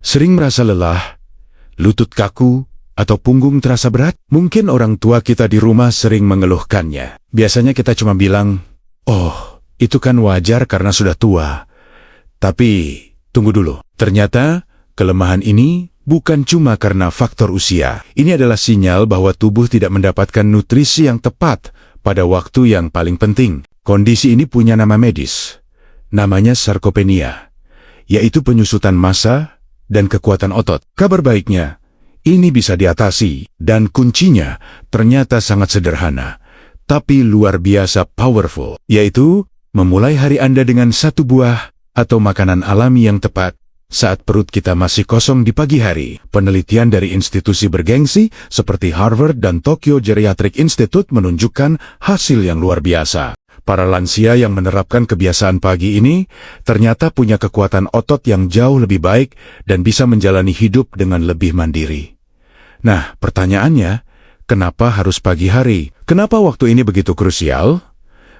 Sering merasa lelah, lutut kaku, atau punggung terasa berat? Mungkin orang tua kita di rumah sering mengeluhkannya. Biasanya kita cuma bilang, "Oh, itu kan wajar karena sudah tua." Tapi, tunggu dulu. Ternyata, kelemahan ini bukan cuma karena faktor usia. Ini adalah sinyal bahwa tubuh tidak mendapatkan nutrisi yang tepat pada waktu yang paling penting. Kondisi ini punya nama medis. Namanya sarkopenia, yaitu penyusutan massa dan kekuatan otot. Kabar baiknya, ini bisa diatasi, dan kuncinya ternyata sangat sederhana, tapi luar biasa powerful, yaitu memulai hari Anda dengan satu buah atau makanan alami yang tepat saat perut kita masih kosong di pagi hari. Penelitian dari institusi bergengsi seperti Harvard dan Tokyo Geriatric Institute menunjukkan hasil yang luar biasa. Para lansia yang menerapkan kebiasaan pagi ini ternyata punya kekuatan otot yang jauh lebih baik dan bisa menjalani hidup dengan lebih mandiri. Nah, pertanyaannya, kenapa harus pagi hari? Kenapa waktu ini begitu krusial?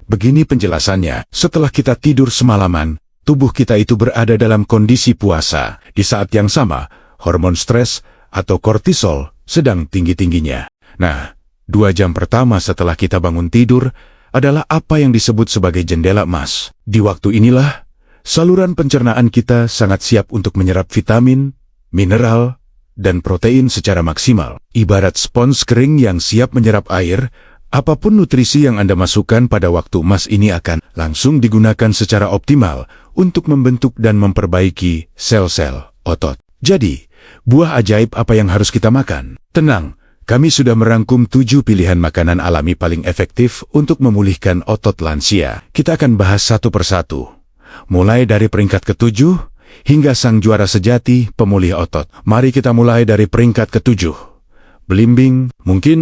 Begini penjelasannya, setelah kita tidur semalaman, tubuh kita itu berada dalam kondisi puasa. Di saat yang sama, hormon stres atau kortisol sedang tinggi-tingginya. Nah, 2 jam pertama setelah kita bangun tidur adalah apa yang disebut sebagai jendela emas. Di waktu inilah, saluran pencernaan kita sangat siap untuk menyerap vitamin, mineral, dan protein secara maksimal. Ibarat spons kering yang siap menyerap air, apapun nutrisi yang Anda masukkan pada waktu emas ini akan langsung digunakan secara optimal untuk membentuk dan memperbaiki sel-sel otot. Jadi, buah ajaib apa yang harus kita makan? Tenang, kami sudah merangkum 7 pilihan makanan alami paling efektif untuk memulihkan otot lansia. Kita akan bahas satu persatu, mulai dari peringkat ke-7 hingga sang juara sejati pemulih otot. Mari kita mulai dari peringkat ke-7. Belimbing. Mungkin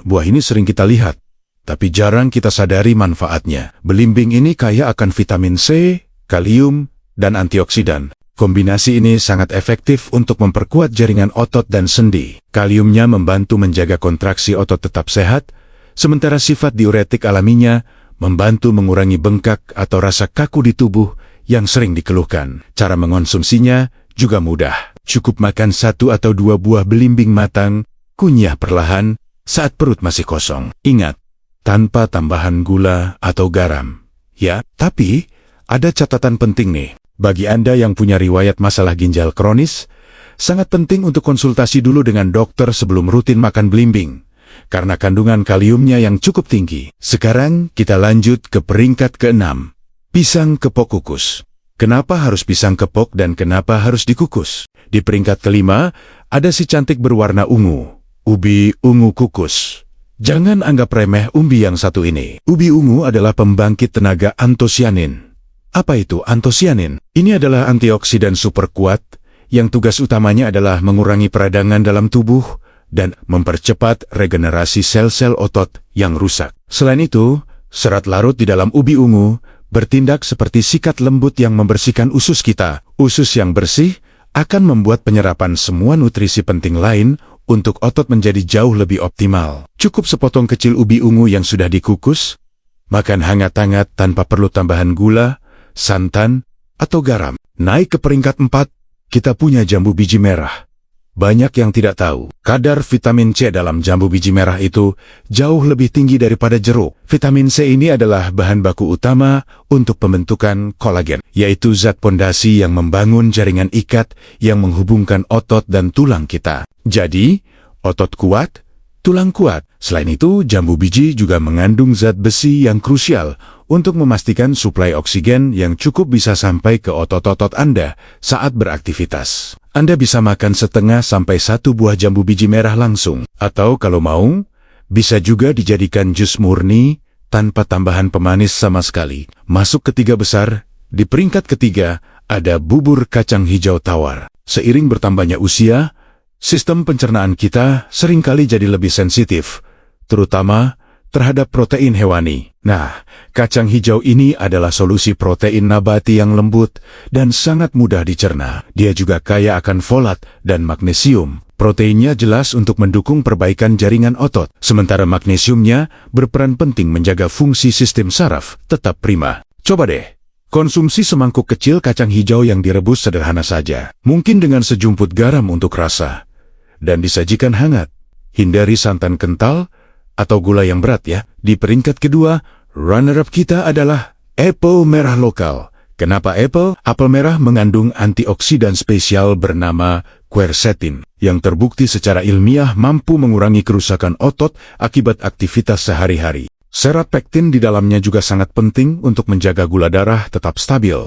buah ini sering kita lihat, tapi jarang kita sadari manfaatnya. Belimbing ini kaya akan vitamin C, kalium, dan antioksidan. Kombinasi ini sangat efektif untuk memperkuat jaringan otot dan sendi. Kaliumnya membantu menjaga kontraksi otot tetap sehat, sementara sifat diuretik alaminya membantu mengurangi bengkak atau rasa kaku di tubuh yang sering dikeluhkan. Cara mengonsumsinya juga mudah. Cukup makan 1 atau 2 buah belimbing matang, kunyah perlahan saat perut masih kosong. Ingat, tanpa tambahan gula atau garam. Ya, tapi ada catatan penting nih. Bagi Anda yang punya riwayat masalah ginjal kronis, sangat penting untuk konsultasi dulu dengan dokter sebelum rutin makan belimbing, karena kandungan kaliumnya yang cukup tinggi. Sekarang kita lanjut ke peringkat ke-6. Pisang kepok kukus. Kenapa harus pisang kepok dan kenapa harus dikukus? Di peringkat ke-5, ada si cantik berwarna ungu, ubi ungu kukus. Jangan anggap remeh umbi yang satu ini. Ubi ungu adalah pembangkit tenaga antosianin. Apa itu antosianin? Ini adalah antioksidan super kuat yang tugas utamanya adalah mengurangi peradangan dalam tubuh dan mempercepat regenerasi sel-sel otot yang rusak. Selain itu, serat larut di dalam ubi ungu bertindak seperti sikat lembut yang membersihkan usus kita. Usus yang bersih akan membuat penyerapan semua nutrisi penting lain untuk otot menjadi jauh lebih optimal. Cukup sepotong kecil ubi ungu yang sudah dikukus, makan hangat-hangat tanpa perlu tambahan gula, santan, atau garam. Naik ke peringkat 4, kita punya jambu biji merah. Banyak yang tidak tahu, kadar vitamin C dalam jambu biji merah itu jauh lebih tinggi daripada jeruk. Vitamin C ini adalah bahan baku utama untuk pembentukan kolagen, yaitu zat pondasi yang membangun jaringan ikat yang menghubungkan otot dan tulang kita. Jadi, otot kuat, tulang kuat. Selain itu, jambu biji juga mengandung zat besi yang krusial untuk memastikan suplai oksigen yang cukup bisa sampai ke otot-otot Anda saat beraktivitas. Anda bisa makan setengah sampai 1 buah jambu biji merah langsung. Atau kalau mau, bisa juga dijadikan jus murni tanpa tambahan pemanis sama sekali. Masuk ke 3 besar, di peringkat ke-3 ada bubur kacang hijau tawar. Seiring bertambahnya usia, sistem pencernaan kita seringkali jadi lebih sensitif, terutama terhadap protein hewani. Nah, kacang hijau ini adalah solusi protein nabati yang lembut dan sangat mudah dicerna. Dia juga kaya akan folat dan magnesium. Proteinnya jelas untuk mendukung perbaikan jaringan otot, sementara magnesiumnya berperan penting menjaga fungsi sistem saraf tetap prima. Coba deh, Konsumsi semangkuk kecil kacang hijau yang direbus sederhana saja, mungkin dengan sejumput garam untuk rasa, dan disajikan hangat. Hindari santan kental atau gula yang berat ya. Di peringkat kedua, runner-up kita adalah apel merah lokal. Kenapa apel? Apel merah mengandung antioksidan spesial bernama quercetin, yang terbukti secara ilmiah mampu mengurangi kerusakan otot akibat aktivitas sehari-hari. Serat pektin di dalamnya juga sangat penting untuk menjaga gula darah tetap stabil.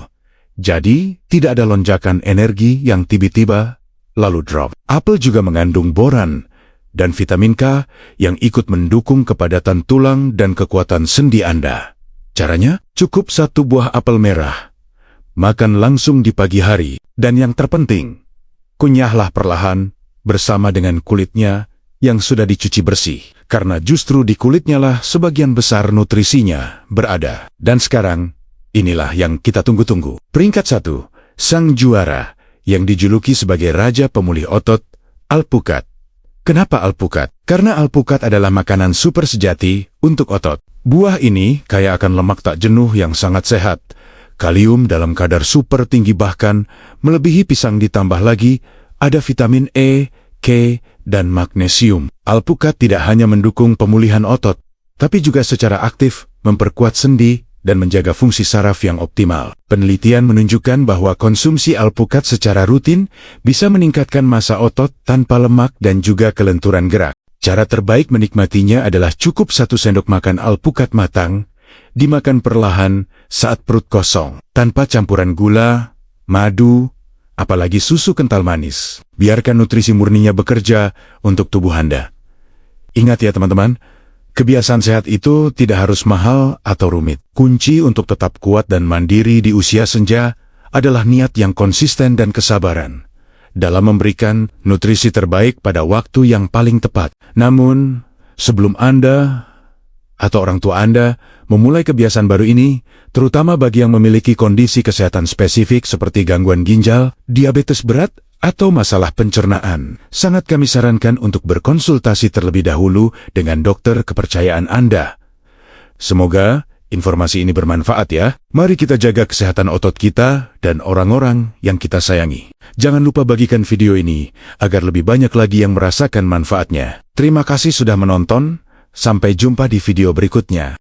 Jadi, tidak ada lonjakan energi yang tiba-tiba lalu drop. Apel juga mengandung boran dan vitamin K yang ikut mendukung kepadatan tulang dan kekuatan sendi Anda. Caranya, cukup 1 buah apel merah. Makan langsung di pagi hari. Dan yang terpenting, kunyahlah perlahan bersama dengan kulitnya yang sudah dicuci bersih. Karena justru di kulitnya lah sebagian besar nutrisinya berada. Dan sekarang, inilah yang kita tunggu-tunggu. Peringkat 1, sang juara yang dijuluki sebagai raja pemulih otot, alpukat. Kenapa alpukat? Karena alpukat adalah makanan super sejati untuk otot. Buah ini kaya akan lemak tak jenuh yang sangat sehat. Kalium dalam kadar super tinggi, bahkan melebihi pisang, ditambah lagi ada vitamin E, K, dan magnesium. Alpukat tidak hanya mendukung pemulihan otot, tapi juga secara aktif memperkuat sendi dan menjaga fungsi saraf yang optimal. Penelitian menunjukkan bahwa konsumsi alpukat secara rutin bisa meningkatkan massa otot tanpa lemak dan juga kelenturan gerak. Cara terbaik menikmatinya adalah cukup 1 sendok makan alpukat matang, dimakan perlahan saat perut kosong, tanpa campuran gula, madu, apalagi susu kental manis. Biarkan nutrisi murninya bekerja untuk tubuh Anda. Ingat ya teman-teman, kebiasaan sehat itu tidak harus mahal atau rumit. Kunci untuk tetap kuat dan mandiri di usia senja adalah niat yang konsisten dan kesabaran dalam memberikan nutrisi terbaik pada waktu yang paling tepat. Namun, sebelum Anda atau orang tua Anda memulai kebiasaan baru ini, terutama bagi yang memiliki kondisi kesehatan spesifik seperti gangguan ginjal, diabetes berat, atau masalah pencernaan, sangat kami sarankan untuk berkonsultasi terlebih dahulu dengan dokter kepercayaan Anda. Semoga informasi ini bermanfaat ya. Mari kita jaga kesehatan otot kita dan orang-orang yang kita sayangi. Jangan lupa bagikan video ini agar lebih banyak lagi yang merasakan manfaatnya. Terima kasih sudah menonton. Sampai jumpa di video berikutnya.